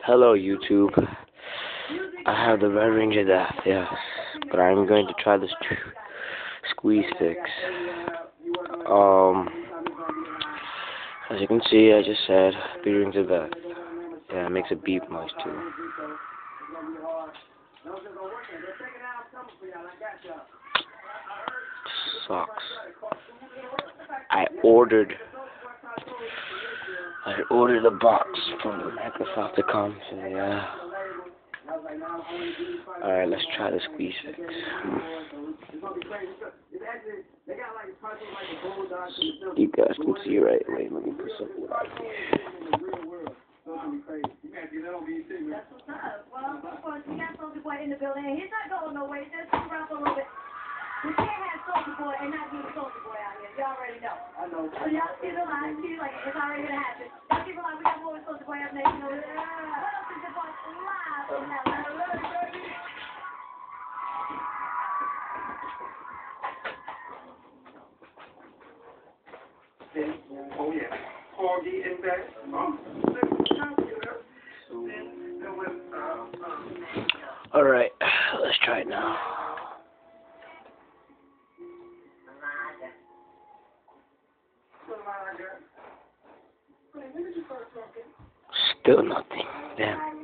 Hello YouTube. I have the red range of death, yes. But I'm going to try this Sqeeze Fix. As you can see, I just said beat rings of death. Yeah, it makes a beep noise too. Sucks. I ordered a box from Microsoft to come, so yeah. Alright, let's try the Sqeeze Fix. You guys can see right away. Let me put something out here. That's what's up. Well, of course, we got Soulja Boy in the building, and he's not going nowhere. He's just going around for a little bit. We can't have Soulja Boy and not do the Soulja Boy out here. You already know. I know. So y'all see the line. See, like, it's already going to happen. Y'all keep it like we got more with Soulja Boy up next. What else is the boss live from that line? Oh yeah, Corgi and that. Alright, let's try it now. Still nothing. Damn.